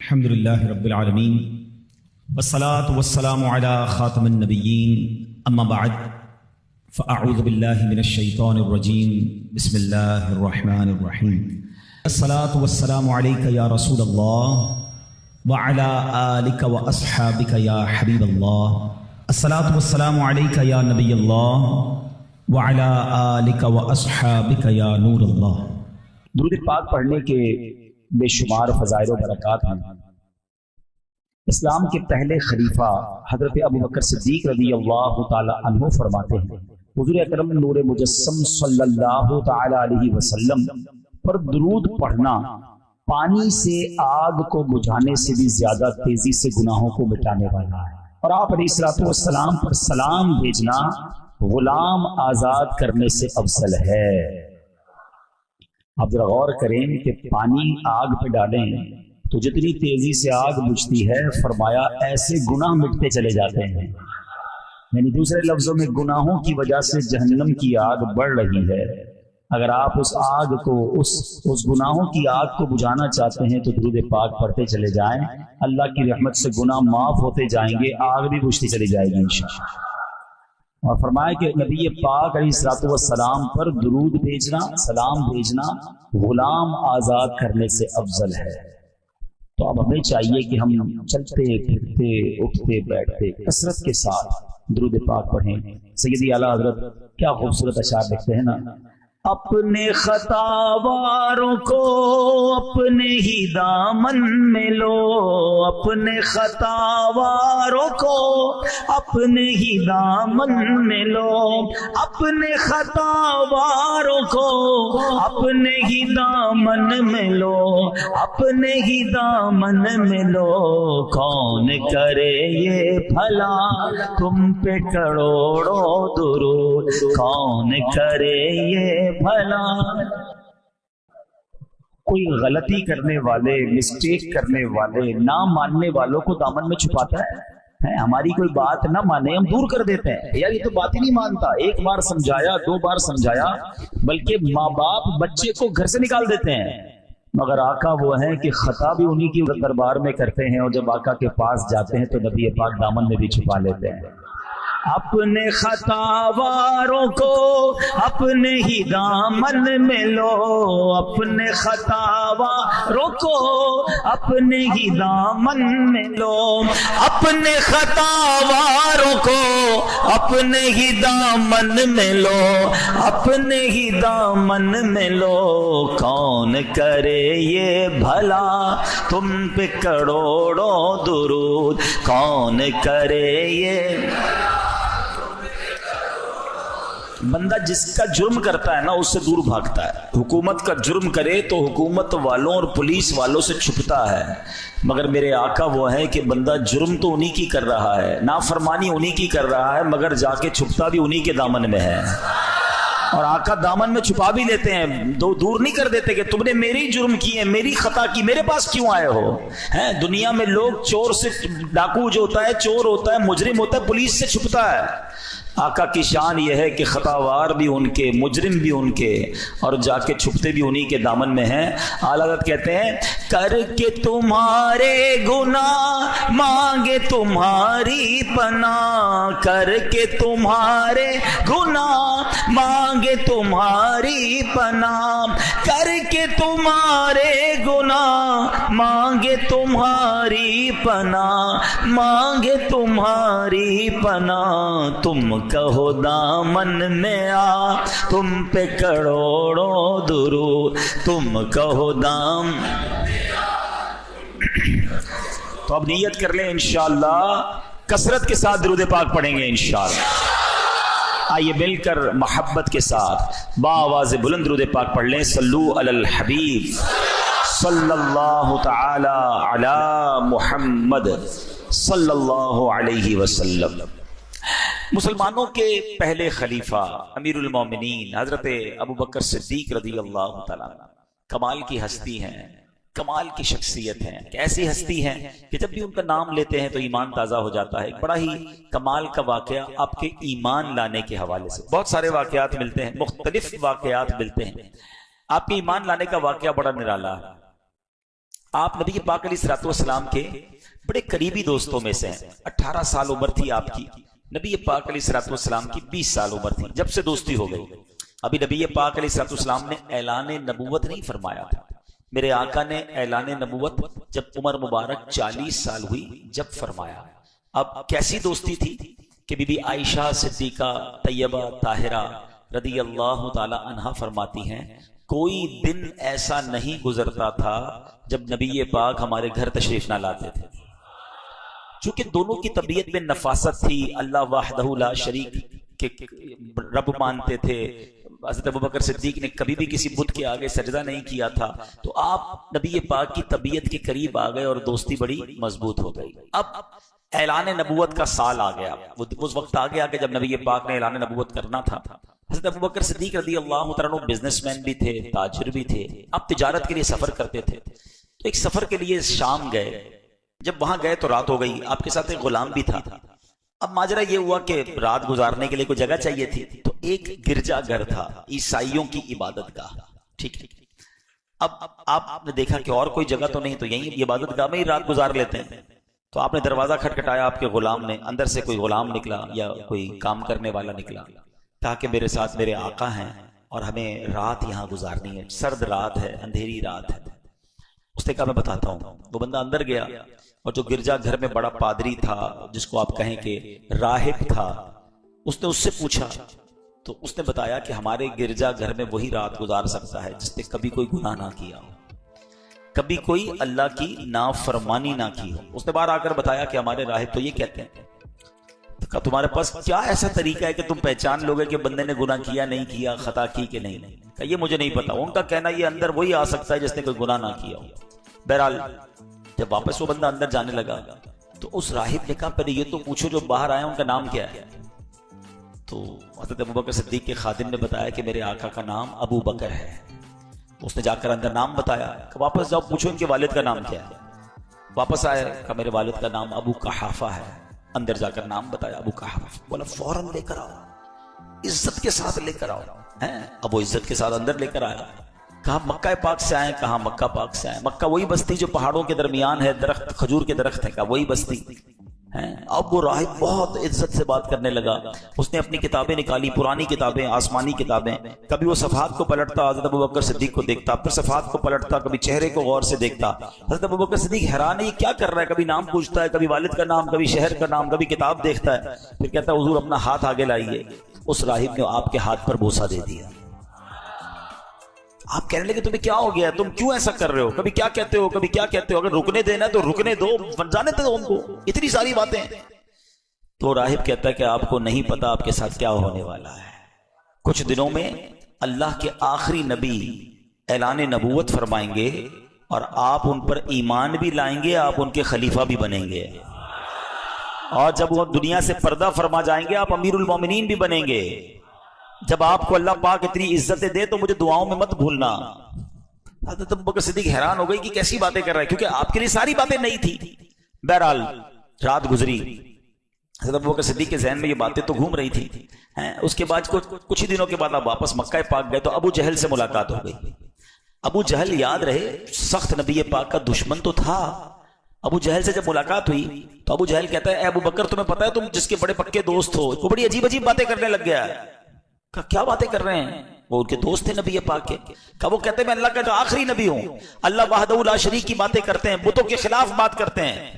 الحمدللہ رب العالمین والصلاة والسلام علی خاتم النبیین اما بعد فاعوذ باللہ من الشیطان الرجیم بسم اللہ الرحمن الرحیم الصلاة والسلام علیک یا رسول اللہ وعلی آلک واصحابک یا حبیب اللہ الصلاة والسلام علیک یا نبی اللہ وعلی آلک واصحابک یا نور اللہ۔ درود پاک پڑھنے کے بے شمار فضائل و برکات ہیں۔ اسلام کے پہلے خلیفہ حضرت ابو بکر صدیق رضی اللہ تعالی عنہ فرماتے ہیں، حضور اکرم نور مجسم صلی اللہ تعالی علیہ وسلم پر درود پڑھنا پانی سے آگ کو بجھانے سے بھی زیادہ تیزی سے گناہوں کو مٹانے والا ہے، اور آپ علیہ الصلوۃ والسلام پر سلام بھیجنا غلام آزاد کرنے سے افضل ہے۔ آپ ذرا غور کریں کہ پانی آگ پہ ڈالیں تو جتنی تیزی سے آگ بجھتی ہے، فرمایا ایسے گناہ مٹتے چلے جاتے ہیں، یعنی دوسرے لفظوں میں گناہوں کی وجہ سے جہنم کی آگ بڑھ رہی ہے۔ اگر آپ اس آگ کو اس گناہوں کی آگ کو بجھانا چاہتے ہیں تو درود پاک پڑھتے چلے جائیں، اللہ کی رحمت سے گناہ معاف ہوتے جائیں گے، آگ بھی بجھتی چلی جائے گی انشاءاللہ۔ اور فرمایا کہ نبی پاک علیہ الصلوۃ والسلام پر درود بھیجنا، سلام بھیجنا غلام آزاد کرنے سے افضل ہے۔ تو اب ہمیں چاہیے کہ ہم چلتے پھرتے اٹھتے بیٹھتے کثرت کے ساتھ درود پاک پڑھیں۔ سیدی اعلیٰ حضرت کیا خوبصورت اشعار لکھتے ہیں نا، اپنے خطاواروں کو اپنے ہی دامن میں لو، اپنے خطاواروں کو اپنے ہی دامن میں لو، اپنے خطاواروں کو اپنے ہی دامن میں لو، اپنے ہی دامن میں لو، کون کرے یہ بھلا تم پہ کروڑوں درود، کون کرے یہ بھلا۔ کوئی غلطی کرنے والے، مسٹیک کرنے والے، نہ ماننے والوں کو دامن میں چھپاتا ہے، ہماری کوئی بات نہ مانے ہم دور کر دیتے ہیں، یار یہ تو بات ہی نہیں مانتا، ایک بار سمجھایا، دو بار سمجھایا، بلکہ ماں باپ بچے کو گھر سے نکال دیتے ہیں، مگر آقا وہ ہیں کہ خطا بھی انہی کی دربار میں کرتے ہیں، اور جب آقا کے پاس جاتے ہیں تو نبی پاک دامن میں بھی چھپا لیتے ہیں۔ اپنے خطاواروں کو اپنے ہی دامن میں لو، اپنے خطاواروں کو اپنے ہی دامن میں لو، اپنے خطاواروں کو اپنے ہی دامن میں لو، اپنے ہی دامن میں لو، کون کرے یہ بھلا تم پہ کروڑوں درود، کون کرے یہ۔ بندہ جس کا جرم کرتا ہے نا اس سے دور بھاگتا ہے، حکومت کا جرم کرے تو حکومت والوں اور پولیس والوں سے چھپتا ہے، مگر میرے آقا وہ ہے کہ بندہ جرم تو انہی کی کر رہا ہے، نافرمانی انہی کی کر رہا ہے، مگر جا کے چھپتا بھی انہی کے دامن میں ہے، اور آقا دامن میں چھپا بھی لیتے ہیں، دور نہیں کر دیتے کہ تم نے میری جرم کی ہے، میری خطا کی، میرے پاس کیوں آئے ہو۔ ہیں دنیا میں لوگ چور سے، ڈاکو جو ہوتا ہے چور ہوتا ہے، مجرم ہوتا ہے، پولیس سے چھپتا ہے، آقا کی شان یہ ہے کہ خطاوار بھی ان کے، مجرم بھی ان کے، اور جا کے چھپتے بھی انہی کے دامن میں ہیں۔ اعلیٰ حضرت کہتے ہیں کر کے تمہارے گناہ مانگے تمہاری پناہ، کر کے تمہارے گناہ مانگے تمہاری پناہ، کر کے تمہارے گناہ مانگے تمہاری پناہ، مانگے تمہاری پناہ، تم کہو دامن میں آ تم پہ کروڑوں درود، تم کہو دام۔ تو اب نیت کر لیں انشاءاللہ کثرت کے ساتھ درود پاک پڑھیں گے انشاءاللہ۔ آئیے مل کر محبت کے ساتھ با آواز بلند درود پاک پڑھ لیں، صلو علی الحبیب صلی اللہ تعالی علی محمد صلی اللہ علیہ وسلم۔ مسلمانوں کے پہلے خلیفہ امیر المومنین حضرت ابو بکر صدیق رضی اللہ تعالیٰ کمال کی ہستی ہیں، کمال کی شخصیت ہیں، ایسی ہستی ہیں کہ جب بھی ان کا نام لیتے ہیں تو ایمان تازہ ہو جاتا ہے۔ ایک بڑا ہی کمال کا واقعہ آپ کے ایمان لانے کے حوالے سے، بہت سارے واقعات ملتے ہیں، مختلف واقعات ملتے ہیں، آپ کے ایمان لانے کا واقعہ بڑا نرالا ہے۔ آپ نبی پاک علیہ الصلوۃ والسلام کے بڑے قریبی دوستوں میں سے ہیں. 18 سال عمر تھی آپ کی. نبی پاک علیہ الصلوۃ والسلام کی 20 سال عمر تھی جب سے دوستی ہو گئی. ابھی نبی پاک علیہ الصلوۃ والسلام نے اعلان نبوت نہیں فرمایا تھا. میرے آقا نے اعلان نبوت جب عمر مبارک 40 سال ہوئی جب فرمایا. اب کیسی دوستی تھی کہ بی بی عائشہ صدیقہ طیبہ طاہرہ رضی اللہ تعالی عنہا فرماتی ہیں کوئی دن ایسا نہیں گزرتا تھا جب نبی پاک ہمارے گھر تشریف نہ لاتے تھے. چونکہ دونوں کی طبیعت میں نفاست تھی، اللہ وحدہ لا شریک کے رب مانتے تھے. حضرت ابوبکر صدیق نے کبھی بھی کسی بت کے آگے سجدہ نہیں کیا تھا. تو آپ نبی پاک کی طبیعت کے قریب آ گئے اور دوستی بڑی مضبوط ہو گئی. اب اعلان نبوت کا سال آ گیا. اس وقت آ گیا کہ جب نبی پاک نے اعلان نبوت کرنا تھا. حضرت ابوبکر صدیق رضی اللہ عنہ بزنس مین بھی تھے، تاجر بھی تھے. اب تجارت کے لیے سفر کرتے تھے. تو ایک سفر کے لیے شام گئے. جب وہاں گئے تو رات ہو گئی. آپ کے ساتھ ایک غلام بھی تھا. اب ماجرا یہ ہوا کہ رات گزارنے کے لیے کوئی جگہ چاہیے تھی. تو ایک گرجا گھر تھا عیسائیوں کی عبادت گاہ. ٹھیک ہے. اب آپ نے دیکھا کہ اور کوئی جگہ تو نہیں، تو یہیں عبادت گاہ میں ہی رات گزار لیتے ہیں. تو آپ نے دروازہ کھٹکھٹایا. آپ کے غلام نے، اندر سے کوئی غلام نکلا یا کوئی کام کرنے والا نکلا. کہا کہ میرے ساتھ میرے آقا ہیں اور ہمیں رات یہاں گزارنی ہے، سرد رات ہے، اندھیری رات ہے. اس نے کہا میں بتاتا ہوں. وہ بندہ اندر گیا اور جو گرجا گھر میں بڑا پادری تھا، جس کو آپ کہیں کہ راہب تھا، اس نے اس سے پوچھا. تو اس نے بتایا کہ ہمارے گرجا گھر میں وہی رات گزار سکتا ہے جس نے کبھی کوئی گناہ نہ کیا ہو، کبھی کوئی اللہ کی نافرمانی نہ کی ہو. اس نے باہر آ کر بتایا کہ ہمارے راہب تو یہ کہتے ہیں. کہ تمہارے پاس کیا ایسا طریقہ ہے کہ تم پہچان لو گے کہ بندے نے گناہ کیا نہیں کیا، خطا کی کہ نہیں؟ کہ یہ مجھے نہیں پتا. ان کا کہنا یہ اندر وہی آ سکتا ہے جس نے کوئی گناہ نہ کیا ہو. بہرحال جب واپس وہ بندہ اندر جانے لگا تو اس راہب نے کہا پہلے یہ تو پوچھو جو باہر آئے ان کا نام کیا ہے. تو حضرت ابوبکر صدیق کے خادم نے بتایا کہ میرے آقا کا نام ابو بکر ہے. اس نے جا کر اندر نام بتایا کہ واپس جاؤ پوچھو ان کے والد کا نام کیا ہے. واپس آئے کہ میرے والد کا نام ابو قحافہ ہے. اندر جا کر نام بتایا ابو قحافہ. بولا فوراً لے کر آؤ، عزت کے ساتھ لے کر آؤ. اب وہ عزت کے ساتھ اندر لے کر آیا. کہا مکہ پاک سے آئے؟ کہا مکہ پاک سے آئے. مکہ وہی بستی جو پہاڑوں کے درمیان ہے، درخت کھجور کے درخت ہے. کہا وہی بستی. اب وہ راہب بہت عزت سے بات کرنے لگا. اس نے اپنی کتابیں نکالی، پرانی کتابیں، آسمانی کتابیں. کبھی وہ صفحات کو پلٹتا، حضرت ابوبکر صدیق کو دیکھتا، پھر صفحات کو پلٹتا، کبھی چہرے کو غور سے دیکھتا. حضرت ابوبکر صدیق حیران ہے یہ کیا کر رہا ہے. کبھی نام پوچھتا ہے، کبھی والد کا نام، کبھی شہر کا نام، کبھی کتاب دیکھتا ہے. پھر کہتا ہے حضور اپنا ہاتھ آگے لائیے. اس راہب نے آپ کے ہاتھ پر بوسہ دے دیا. آپ کہنے لگے تمہیں کیا ہو گیا، تم کیوں ایسا کر رہے ہو، کبھی کیا کہتے ہو، کبھی کیا کہتے ہو. اگر رکنے دینا تو رکنے دو، جانے دو ان کو، اتنی ساری باتیں. تو راہب کہتا ہے کہ آپ کو نہیں پتا آپ کے ساتھ کیا ہونے والا ہے. کچھ دنوں میں اللہ کے آخری نبی اعلان نبوت فرمائیں گے اور آپ ان پر ایمان بھی لائیں گے، آپ ان کے خلیفہ بھی بنیں گے. اور جب وہ دنیا سے پردہ فرما جائیں گے آپ امیر المومنین بھی بنیں گے. جب آپ کو اللہ پاک اتنی عزتیں دے تو مجھے دعاؤں میں مت بھولنا. حضرت ابوبکر صدیق حیران ہو گئی کہ کیسی باتیں کر رہا ہے، کیونکہ آپ کے لیے ساری باتیں نہیں تھی. بہرحال رات گزری. حضرت ابوبکر صدیق کے ذہن میں یہ باتیں تو گھوم رہی تھی. اس کے بعد کچھ ہی دنوں کے بعد آپ واپس مکہ پاک گئے تو ابو جہل سے ملاقات ہو گئی. ابو جہل یاد رہے سخت نبی پاک کا دشمن تو تھا. ابو جہل سے جب ملاقات ہوئی تو ابو جہل کہتا ہے اے ابو بکر تمہیں پتا ہے تم جس کے بڑے پکے دوست ہو وہ بڑی عجیب عجیب باتیں کرنے لگ گیا ہے. کیا باتیں کر رہے ہیں؟ وہ ان کے دوست تھے نبی پاک کے. وہ کہتے ہیں میں اللہ کا جو آخری نبی ہوں، اللہ وحدہ لا شریک کی باتیں کرتے ہیں، بتوں کے خلاف بات کرتے ہیں.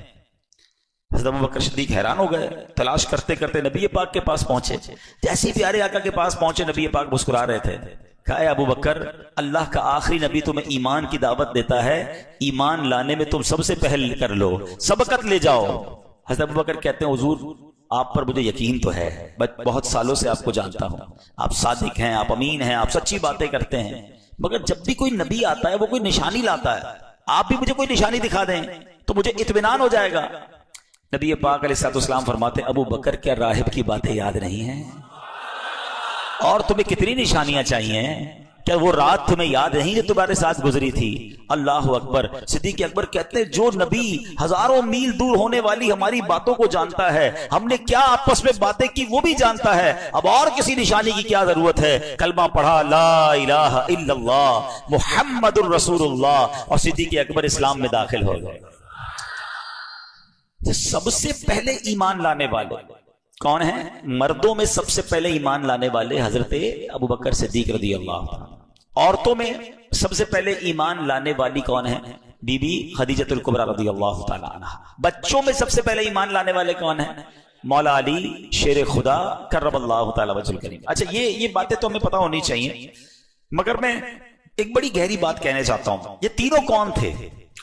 حضرت ابوبکر صدیق حیران ہو گئے. تلاش کرتے کرتے نبی پاک کے پاس پہنچے. جیسے پیارے آقا کے پاس پہنچے نبی پاک مسکرا رہے تھے. کہا اے ابو بکر اللہ کا آخری نبی تمہیں ایمان کی دعوت دیتا ہے، ایمان لانے میں تم سب سے پہل کر لو، سبقت لے جاؤ. حضرت ابوبکر کہتے ہیں حضور آپ پر مجھے یقین تو ہے، بہت سالوں سے آپ کو جانتا ہوں، آپ صادق ہیں، آپ امین ہیں، آپ سچی باتیں کرتے ہیں، مگر جب بھی کوئی نبی آتا ہے وہ کوئی نشانی لاتا ہے، آپ بھی مجھے کوئی نشانی دکھا دیں تو مجھے اطمینان ہو جائے گا. نبی پاک علیہ السلام فرماتے ابو بکر کیا راہب کی باتیں یاد نہیں ہیں؟ اور تمہیں کتنی نشانیاں چاہیے؟ کیا وہ رات تمہیں یاد نہیں جو تمہارے ساتھ گزری تھی؟ اللہ اکبر۔ صدیق اکبر کہتے ہیں جو نبی ہزاروں میل دور ہونے والی ہماری باتوں کو جانتا ہے، ہم نے کیا آپس میں باتیں کی وہ بھی جانتا ہے، اب اور کسی نشانی کی کیا ضرورت ہے؟ کلمہ پڑھا لا الہ الا اللہ محمد الرسول اللہ، اور صدیق اکبر اسلام میں داخل ہو گئے۔ سب سے پہلے ایمان لانے والے کون ہیں؟ مردوں میں سب سے پہلے ایمان لانے والے حضرت ابوبکر صدیق رضی اللہ عنہ۔ عورتوں میں سب سے پہلے ایمان لانے والی کون ہے؟ بی بی خدیجۃ الکبریٰ رضی اللہ تعالی عنہ۔ بچوں میں سب سے پہلے ایمان لانے والے کون ہیں؟ مولا علی شیر خدا کرم اللہ تعالی وجہ الکریم۔ اچھا یہ باتیں تو ہمیں پتہ ہونی چاہیے، مگر میں ایک بڑی گہری بات کہنے چاہتا ہوں۔ یہ تینوں کون تھے؟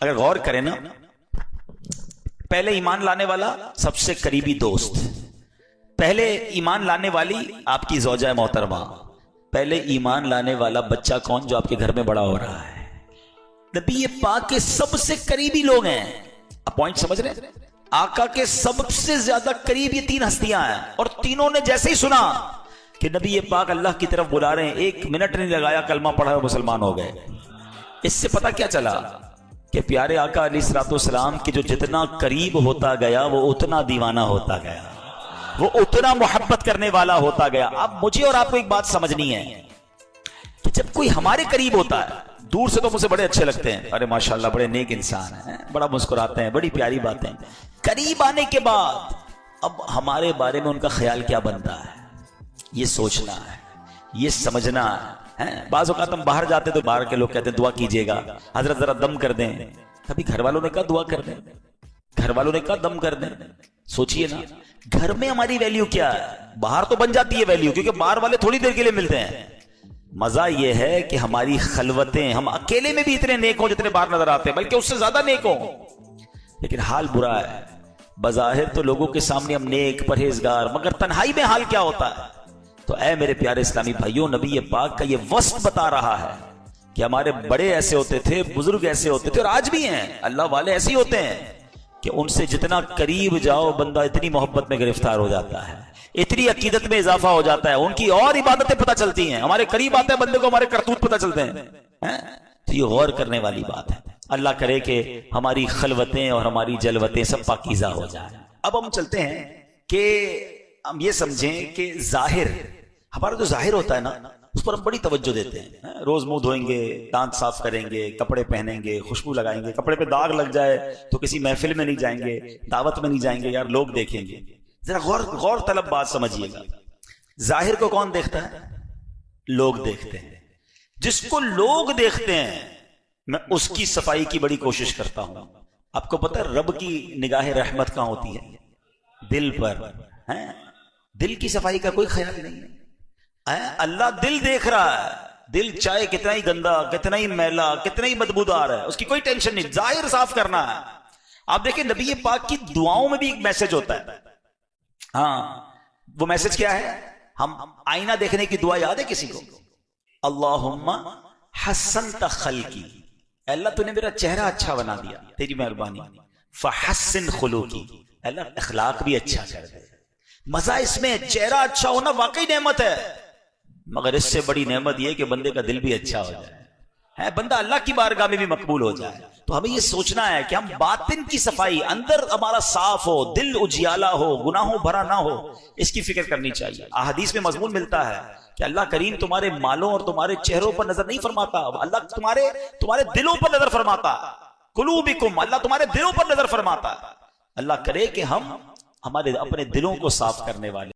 اگر غور کریں نا، پہلے ایمان لانے والا سب سے قریبی دوست، پہلے ایمان لانے والی آپ کی زوجہ محترمہ، پہلے ایمان لانے والا بچہ کون؟ جو آپ کے گھر میں بڑا ہو رہا ہے۔ نبی پاک کے سب سے قریبی لوگ ہیں، آپ پوائنٹ سمجھ رہے ہیں؟ آقا کے سب سے زیادہ قریب یہ تین ہستیاں ہیں، اور تینوں نے جیسے ہی سنا کہ نبی پاک اللہ کی طرف بلا رہے ہیں، ایک منٹ نہیں لگایا، کلمہ پڑھا اور مسلمان ہو گئے۔ اس سے پتہ کیا چلا کہ پیارے آقا علیہ الصلوۃ والسلام کی جو جتنا قریب ہوتا گیا وہ اتنا دیوانہ ہوتا گیا، وہ اتنا محبت کرنے والا ہوتا گیا۔ اب مجھے اور آپ کو ایک بات سمجھنی ہے کہ جب کوئی ہمارے قریب ہوتا ہے، دور سے تو مجھے بڑے اچھے لگتے ہیں، ارے ماشاءاللہ بڑے نیک انسان ہیں، بڑا مسکراتے ہیں، بڑی پیاری باتیں، قریب آنے کے بعد اب ہمارے بارے میں ان کا خیال کیا بنتا ہے، یہ سوچنا ہے، یہ سمجھنا ہے۔ بعض اوقات ہم باہر جاتے تو باہر کے لوگ کہتے ہیں دعا کیجئے گا، حضرت ذرا دم کر دیں، کبھی گھر والوں نے کہا دعا کر دیں، گھر والوں نے کہا دم کر دیں۔ سوچئے نا، گھر میں ہماری ویلیو کیا ہے؟ باہر تو بن جاتی ہے ویلیو، کیونکہ باہر والے تھوڑی دیر کے لیے ملتے ہیں۔ مزہ یہ ہے کہ ہماری خلوتیں، ہم اکیلے میں بھی اتنے نیک ہوں جتنے باہر نظر آتے ہیں، بلکہ اس سے زیادہ نیک ہوں، لیکن حال برا ہے۔ بظاہر تو لوگوں کے سامنے ہم نیک پرہیزگار، مگر تنہائی میں حال کیا ہوتا ہے؟ تو اے میرے پیارے اسلامی بھائیوں، نبی پاک کا یہ وصف بتا رہا ہے کہ ہمارے بڑے ایسے ہوتے تھے، بزرگ ایسے ہوتے تھے، اور آج بھی ہیں، اللہ والے ایسے ہی ہوتے ہیں کہ ان سے جتنا قریب جاؤ بندہ اتنی محبت میں گرفتار ہو جاتا ہے، اتنی عقیدت میں اضافہ ہو جاتا ہے، ان کی اور عبادتیں پتہ چلتی ہیں۔ ہمارے قریب آتے ہیں بندے کو ہمارے کرتوت پتہ چلتے ہیں۔ تو یہ غور کرنے والی بات ہے۔ اللہ کرے کہ ہماری خلوتیں اور ہماری جلوتیں سب پاکیزہ ہو جائیں۔ اب ہم چلتے ہیں کہ ہم یہ سمجھیں کہ ظاہر، ہمارا جو ظاہر ہوتا ہے نا، اس پر ہم بڑی توجہ دیتے ہیں۔ روز منہ دھوئیں گے، دانت صاف کریں گے، کپڑے پہنیں گے، خوشبو لگائیں گے، کپڑے پہ داغ لگ جائے تو کسی محفل میں نہیں جائیں گے، دعوت میں نہیں جائیں گے، یار لوگ دیکھیں گے۔ ذرا غور طلب بات سمجھیے گا، ظاہر کو کون دیکھتا ہے؟ لوگ دیکھتے ہیں۔ جس کو لوگ دیکھتے ہیں میں اس کی صفائی کی بڑی کوشش کرتا ہوں۔ آپ کو پتہ ہے رب کی نگاہ رحمت کہاں ہوتی ہے؟ دل پر۔ دل کی صفائی کا کوئی خیال نہیں ہے۔ اللہ دل دیکھ رہا ہے، دل چاہے کتنا ہی گندا، کتنا ہی میلا، کتنا ہی بدبودار ہے، اس کی کوئی ٹینشن نہیں، ظاہر صاف کرنا ہے۔ آپ دیکھیں نبی پاک کی دعاؤں میں بھی ایک میسج ہوتا ہے۔ ہاں، وہ میسج کیا ہے؟ ہم آئینہ دیکھنے کی دعا یاد ہے کسی کو؟ اللہم حسنت خلقی، اللہ تو نے میرا چہرہ اچھا بنا دیا، تیری مہربانی، فحسن خلوقی، اللہ اخلاق بھی اچھا کر دے۔ مزہ اس میں، چہرہ اچھا ہونا واقعی نعمت ہے، مگر اس سے بڑی نعمت یہ کہ بندے کا دل بھی اچھا ہو جائے، بندہ اللہ کی بارگاہ میں بھی مقبول ہو جائے۔ تو ہمیں یہ سوچنا ہے کہ ہم باطن کی صفائی، اندر ہمارا صاف ہو، دل اجیالہ ہو، گناہوں بھرا نہ ہو، اس کی فکر کرنی چاہیے۔ احادیث میں مضمون ملتا ہے کہ اللہ کریم تمہارے مالوں اور تمہارے چہروں پر نظر نہیں فرماتا، اللہ تمہارے دلوں پر نظر فرماتا ہے۔ قلوبکم، اللہ تمہارے دلوں پر نظر فرماتا ہے۔ اللہ کرے کہ ہم ہمارے اپنے دلوں کو صاف کرنے والے